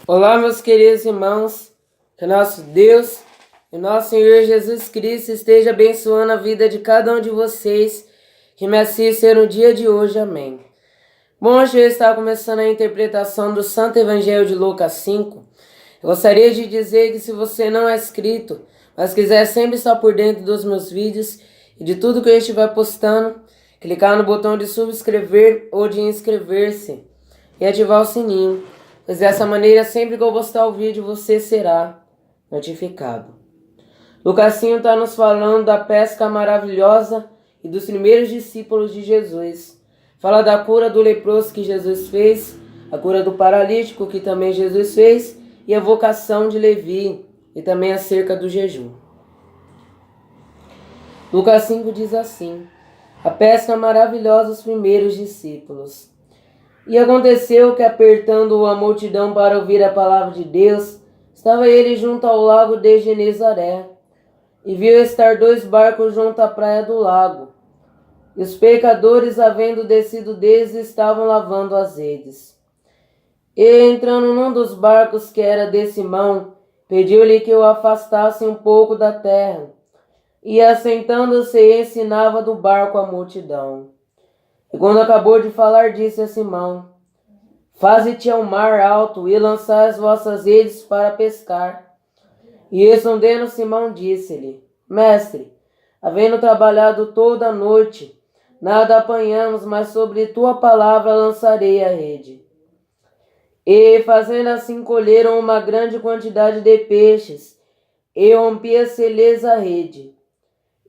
Olá, meus queridos irmãos, que nosso Deus e nosso Senhor Jesus Cristo esteja abençoando a vida de cada um de vocês que me assistem no dia de hoje. Amém. Bom, hoje eu estou começando a interpretação do Santo Evangelho de Lucas 5. Eu gostaria de dizer que se você não é inscrito, mas quiser sempre estar por dentro dos meus vídeos e de tudo que eu estiver postando, clicar no botão de subscrever ou de inscrever-se e ativar o sininho, pois dessa maneira, sempre que eu postar o vídeo, você será notificado. Lucas 5 está nos falando da pesca maravilhosa e dos primeiros discípulos de Jesus. Fala da cura do leproso que Jesus fez, a cura do paralítico que também Jesus fez e a vocação de Levi e também acerca do jejum. Lucas 5 diz assim: a pesca maravilhosa dos primeiros discípulos. E aconteceu que, apertando a multidão para ouvir a palavra de Deus, estava ele junto ao lago de Genezaré, e viu estar 2 barcos junto à praia do lago. E os pescadores, havendo descido deles, estavam lavando as redes. E, entrando num dos barcos que era de Simão, pediu-lhe que o afastasse um pouco da terra, e, assentando-se, ensinava do barco a multidão. E quando acabou de falar, disse a Simão: faze-te ao mar alto e lançai as vossas redes para pescar. E respondendo Simão, disse-lhe: mestre, havendo trabalhado toda a noite, nada apanhamos, mas sobre tua palavra lançarei a rede. E fazendo assim, colheram uma grande quantidade de peixes, e rompia-se-lhes a rede.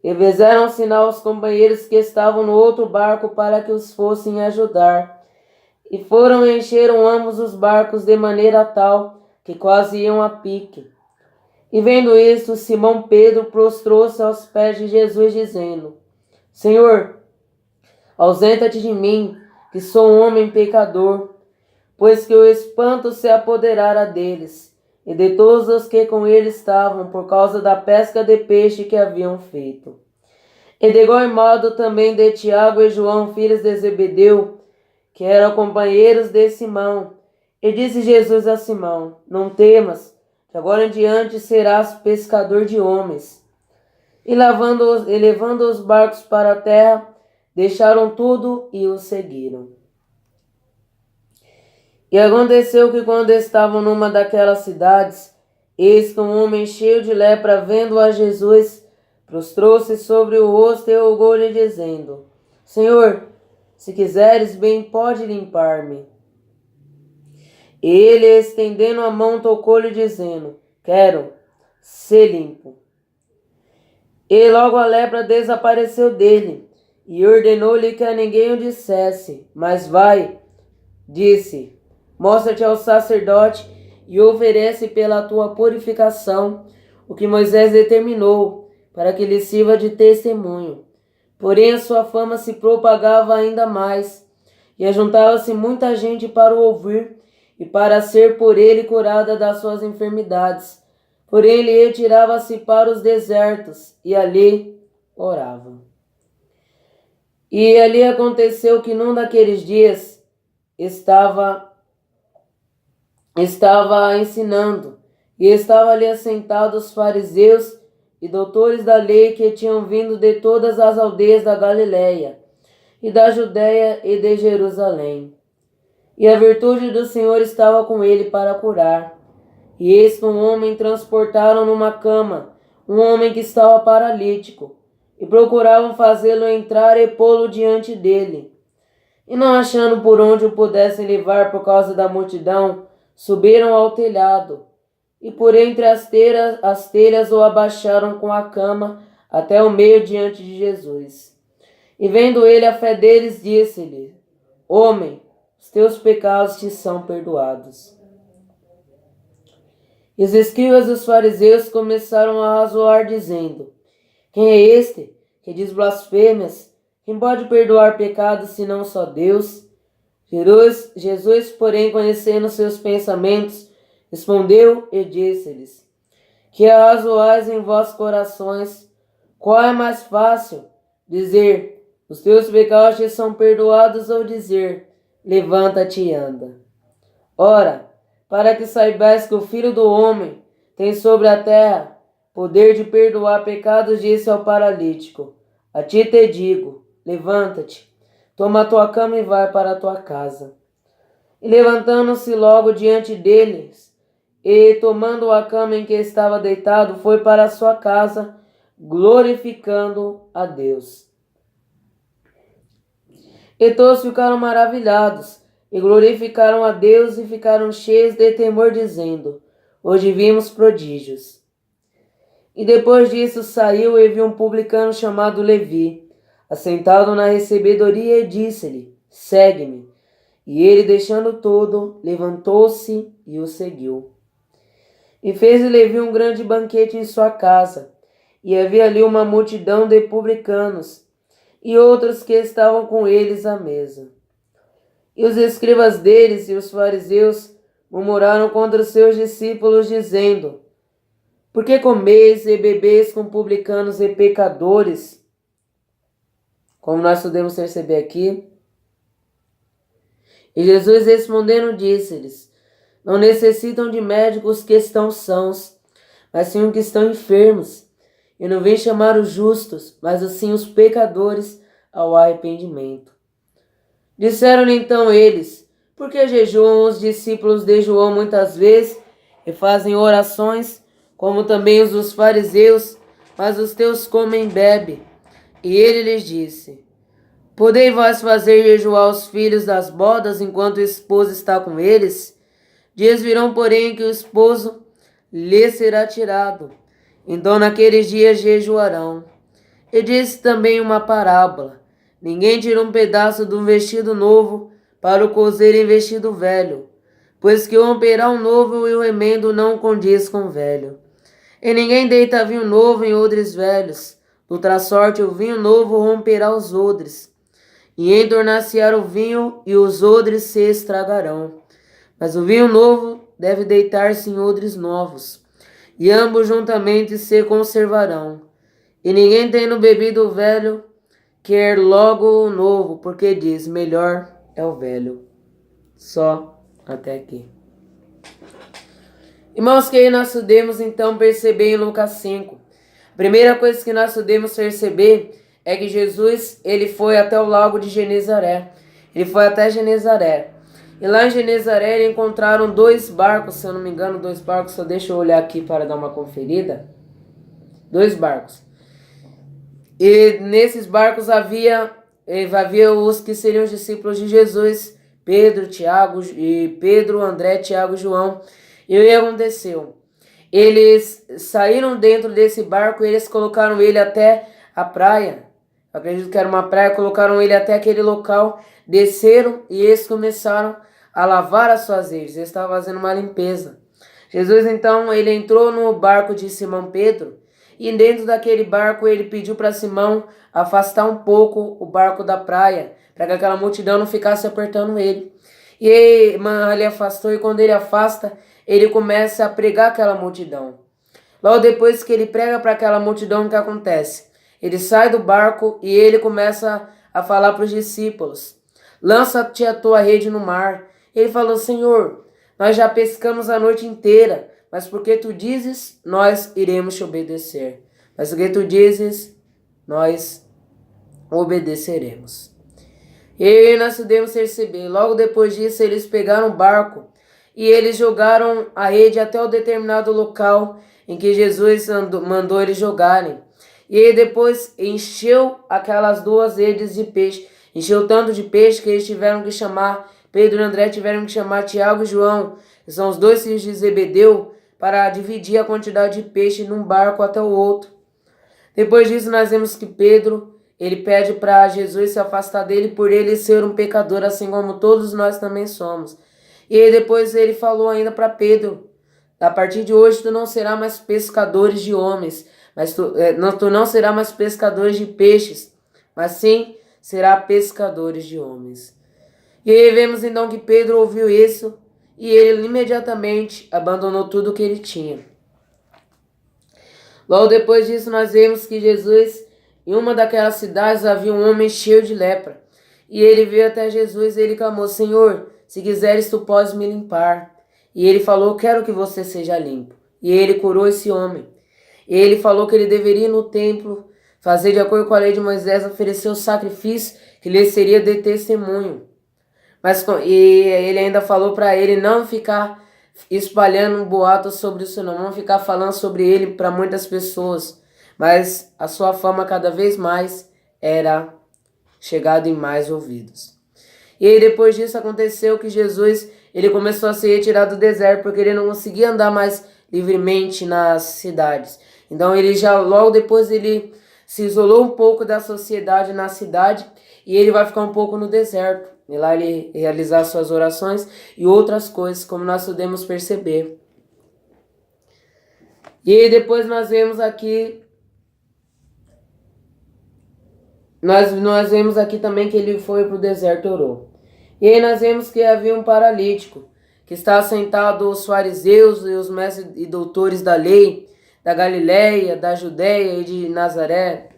E fizeram sinal aos companheiros que estavam no outro barco para que os fossem ajudar. E foram e encheram ambos os barcos de maneira tal que quase iam a pique. E vendo isto, Simão Pedro prostrou-se aos pés de Jesus, dizendo: Senhor, ausenta-te de mim, que sou um homem pecador, pois que o espanto se apoderara deles e de todos os que com ele estavam, por causa da pesca de peixe que haviam feito. E de igual modo também de Tiago e João, filhos de Zebedeu, que eram companheiros de Simão. E disse Jesus a Simão: não temas, que agora em diante serás pescador de homens. E levando os barcos para a terra, deixaram tudo e o seguiram. E aconteceu que, quando estavam numa daquelas cidades, eis que um homem cheio de lepra, vendo a Jesus, prostrou-se sobre o rosto e rogou-lhe, dizendo: Senhor, se quiseres, bem pode limpar-me. E ele, estendendo a mão, tocou-lhe, dizendo: quero, ser limpo. E logo a lepra desapareceu dele, e ordenou-lhe que a ninguém o dissesse, mas vai, disse, mostra-te ao sacerdote e oferece pela tua purificação o que Moisés determinou, para que lhe sirva de testemunho. Porém a sua fama se propagava ainda mais, e ajuntava-se muita gente para o ouvir e para ser por ele curada das suas enfermidades. Porém ele retirava-se para os desertos e ali orava. E ali aconteceu que num daqueles dias estava ensinando, e estavam ali assentados os fariseus e doutores da lei que tinham vindo de todas as aldeias da Galiléia, e da Judéia e de Jerusalém. E a virtude do Senhor estava com ele para curar. E eis que um homem transportaram numa cama, um homem que estava paralítico, e procuravam fazê-lo entrar e pô-lo diante dele. E não achando por onde o pudessem levar por causa da multidão, subiram ao telhado, e por entre as telhas o abaixaram com a cama até o meio diante de Jesus. E vendo ele a fé deles, disse-lhe: homem, os teus pecados te são perdoados. E os escribas dos fariseus começaram a razoar, dizendo: quem é este que diz blasfêmias? Quem pode perdoar pecados senão só Deus? Jesus, porém, conhecendo seus pensamentos, respondeu e disse-lhes: que arrazoais em vossos corações? Qual é mais fácil, dizer: os teus pecados te são perdoados, ou dizer: levanta-te e anda? Ora, para que saibais que o Filho do Homem tem sobre a terra poder de perdoar pecados, disse ao paralítico: a ti te digo, levanta-te, toma a tua cama e vai para a tua casa. E levantando-se logo diante deles, e tomando a cama em que estava deitado, foi para a sua casa, glorificando a Deus. E todos ficaram maravilhados, e glorificaram a Deus, e ficaram cheios de temor, dizendo: hoje vimos prodígios. E depois disso saiu e viu um publicano chamado Levi, assentado na recebedoria, e disse-lhe: segue-me. E ele, deixando tudo, levantou-se e o seguiu. E fez Levi um grande banquete em sua casa, e havia ali uma multidão de publicanos, e outros que estavam com eles à mesa. E os escribas deles e os fariseus murmuraram contra os seus discípulos, dizendo: por que comeis e bebeis com publicanos e pecadores? Como nós podemos perceber aqui. E Jesus respondendo disse-lhes: não necessitam de médicos que estão sãos, mas sim os que estão enfermos. Eu não vim chamar os justos, mas assim os pecadores ao arrependimento. Disseram-lhe então eles: por que jejuam os discípulos de João muitas vezes e fazem orações, como também os dos fariseus, mas os teus comem e bebem? E ele lhes disse: podeis vós fazer jejuar os filhos das bodas enquanto o esposo está com eles? Dias virão, porém, que o esposo lhe será tirado. Então naqueles dias jejuarão. E disse também uma parábola: ninguém tira um pedaço de um vestido novo para o cozer em vestido velho, pois que romperá um novo e o remendo não condiz com o velho. E ninguém deita vinho novo em odres velhos, de outra sorte o vinho novo romperá os odres, e entornar-se-á o vinho, e os odres se estragarão. Mas o vinho novo deve deitar-se em odres novos, e ambos juntamente se conservarão. E ninguém tendo bebido o velho, quer logo o novo, porque diz: melhor é o velho. Só até aqui. Irmãos, que aí nós podemos então perceber em Lucas 5. A primeira coisa que nós podemos perceber é que Jesus, ele foi até o lago de Genezaré. Ele foi até Genezaré. E lá em Genezaré ele encontraram 2 barcos, se eu não me engano, 2 barcos, só deixa eu olhar aqui para dar uma conferida. 2 barcos. E nesses barcos havia os que seriam os discípulos de Jesus, Pedro, André, Tiago e João. E o que aconteceu? Eles saíram dentro desse barco e eles colocaram ele até a praia. Eu acredito que era uma praia, colocaram ele até aquele local, desceram e eles começaram a lavar as suas redes. Eles estavam fazendo uma limpeza. Jesus então, ele entrou no barco de Simão Pedro e dentro daquele barco ele pediu para Simão afastar um pouco o barco da praia, para que aquela multidão não ficasse apertando ele. E ele afastou, e quando ele afasta, ele começa a pregar aquela multidão. Logo depois que ele prega para aquela multidão, o que acontece? Ele sai do barco e ele começa a falar para os discípulos: lança-te a tua rede no mar. Ele falou: Senhor, nós já pescamos a noite inteira, mas porque tu dizes, nós iremos te obedecer. Mas porque tu dizes, nós obedeceremos. E nós podemos perceber, logo depois disso eles pegaram o barco e eles jogaram a rede até o determinado local em que Jesus mandou eles jogarem. E aí depois encheu aquelas 2 redes de peixe, encheu tanto de peixe que eles tiveram que chamar, Pedro e André tiveram que chamar Tiago e João, que são os 2 filhos de Zebedeu, para dividir a quantidade de peixe num barco até o outro. Depois disso nós vemos que Pedro, ele pede para Jesus se afastar dele por ele ser um pecador, assim como todos nós também somos. E aí depois ele falou ainda para Pedro: a partir de hoje tu não serás mais pescadores de homens, mas tu não serás mais pescadores de peixes, mas sim será pescadores de homens. E aí vemos então que Pedro ouviu isso e ele imediatamente abandonou tudo o que ele tinha. Logo depois disso nós vemos que Jesus, em uma daquelas cidades, havia um homem cheio de lepra. E ele veio até Jesus e ele clamou: Senhor, se quiseres tu podes me limpar. E ele falou, quero que você seja limpo. E ele curou esse homem. E ele falou que ele deveria ir no templo, fazer de acordo com a lei de Moisés, oferecer o sacrifício que lhe seria de testemunho. E ele ainda falou para ele não ficar espalhando um boato sobre isso, não ficar falando sobre ele para muitas pessoas. Mas a sua fama cada vez mais era chegada em mais ouvidos. E aí depois disso aconteceu que Jesus ele começou a se retirar do deserto porque ele não conseguia andar mais livremente nas cidades. Então ele já logo depois ele se isolou um pouco da sociedade na cidade e ele vai ficar um pouco no deserto. E lá ele realizar suas orações e outras coisas, como nós podemos perceber. E aí depois nós vemos aqui nós vemos aqui também que ele foi para o deserto e orou. E aí nós vemos que havia um paralítico, que está sentado os fariseus e os mestres e doutores da lei, da Galileia, da Judéia e de Nazaré,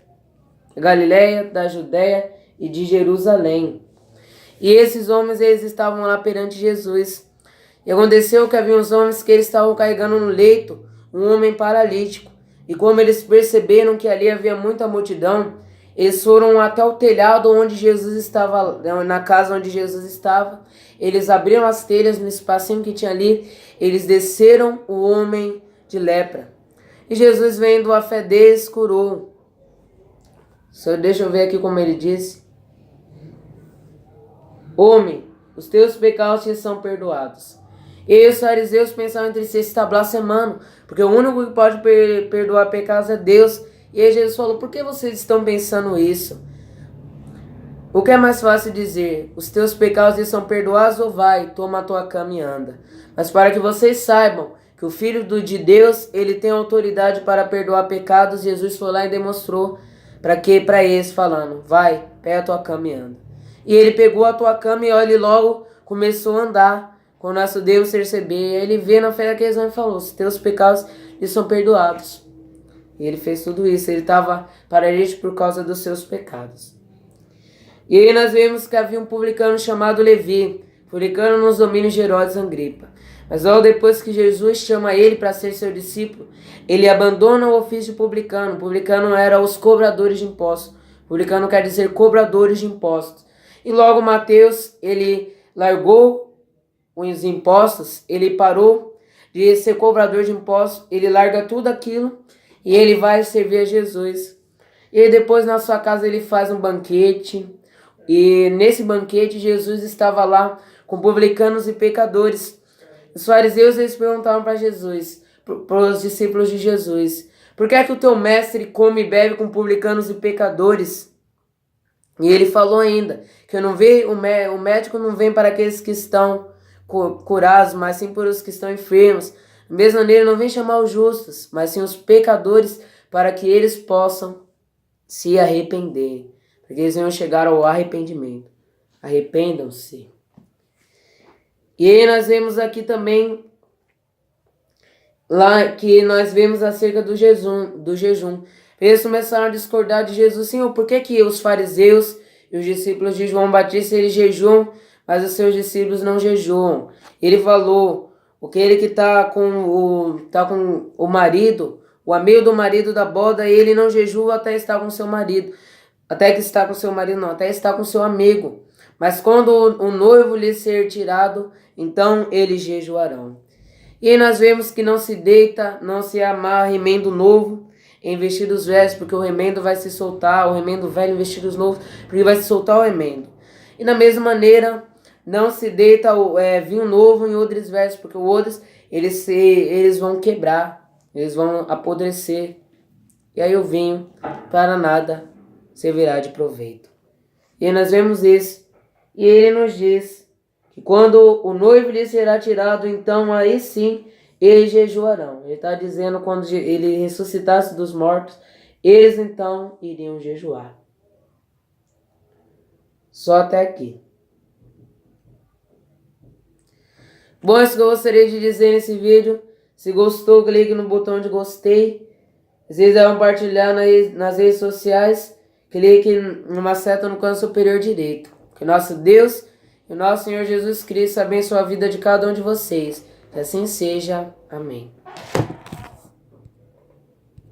Galileia, da Judéia e de Jerusalém. E esses homens, eles estavam lá perante Jesus. E aconteceu que havia uns homens que eles estavam carregando no leito um homem paralítico. E como eles perceberam que ali havia muita multidão, eles foram até o telhado onde Jesus estava, na casa onde Jesus estava. Eles abriram as telhas no espacinho que tinha ali. Eles desceram o homem de lepra. E Jesus, vendo a fé deles, curou. Deixa eu ver aqui como ele disse. Homem, os teus pecados te são perdoados. E os fariseus pensavam entre si, está blasfemando, porque o único que pode perdoar pecados é Deus. E aí Jesus falou, por que vocês estão pensando isso? O que é mais fácil dizer? Os teus pecados são perdoados ou vai, toma a tua cama e anda. Mas para que vocês saibam que o Filho de Deus, ele tem autoridade para perdoar pecados, Jesus foi lá e demonstrou para eles falando, vai, pega a tua cama e anda. E ele pegou a tua cama e ele logo começou a andar. Com o nosso Deus perceber, ele vê na fé daqueles homens e falou, os teus pecados lhes são perdoados. E ele fez tudo isso, ele estava paralítico por causa dos seus pecados. E aí nós vemos que havia um publicano chamado Levi, publicano nos domínios de Herodes Agripa. Mas logo depois que Jesus chama ele para ser seu discípulo, ele abandona o ofício de publicano. Publicano era os cobradores de impostos. Publicano quer dizer cobradores de impostos. E logo Mateus, ele largou os impostos, ele parou de ser cobrador de impostos, ele larga tudo aquilo e ele vai servir a Jesus. E aí depois na sua casa ele faz um banquete. E nesse banquete Jesus estava lá com publicanos e pecadores. Os fariseus eles perguntavam para Jesus, para os discípulos de Jesus, por que é que o teu mestre come e bebe com publicanos e pecadores? E ele falou ainda que o médico não vem para aqueles que estão curados, mas sim por os que estão enfermos. Da mesma maneira, não vem chamar os justos, mas sim os pecadores, para que eles possam se arrepender, porque eles venham chegar ao arrependimento. Arrependam-se. E aí nós vemos aqui também, lá que nós vemos acerca do jejum. Eles começaram a discordar de Jesus. Senhor, por que os fariseus e os discípulos de João Batista eles jejuam, mas os seus discípulos não jejuam? Ele falou, aquele que está com o marido, o amigo do marido da boda, ele não jejua até estar com seu marido. Até que está com seu marido não, até estar com seu amigo. Mas quando o noivo lhe ser tirado, então eles jejuarão. E aí nós vemos que não se deita, não se amarra remendo novo em vestidos velhos, porque o remendo vai se soltar, o remendo velho em vestidos novos, porque vai se soltar o remendo. E da mesma maneira, não se deita vinho novo em odres velhos, porque os odres, eles vão quebrar, eles vão apodrecer. E aí o vinho, para nada, servirá de proveito. E aí nós vemos isso. E ele nos diz que quando o noivo lhe será tirado, então aí sim eles jejuarão. Ele está dizendo quando ele ressuscitasse dos mortos, eles então iriam jejuar. Só até aqui. Bom, isso que eu gostaria de dizer nesse vídeo. Se gostou, clique no botão de gostei. Se quiser compartilhar nas redes sociais, clique numa seta no canto superior direito. Que nosso Deus e o nosso Senhor Jesus Cristo abençoe a vida de cada um de vocês. Que assim seja. Amém.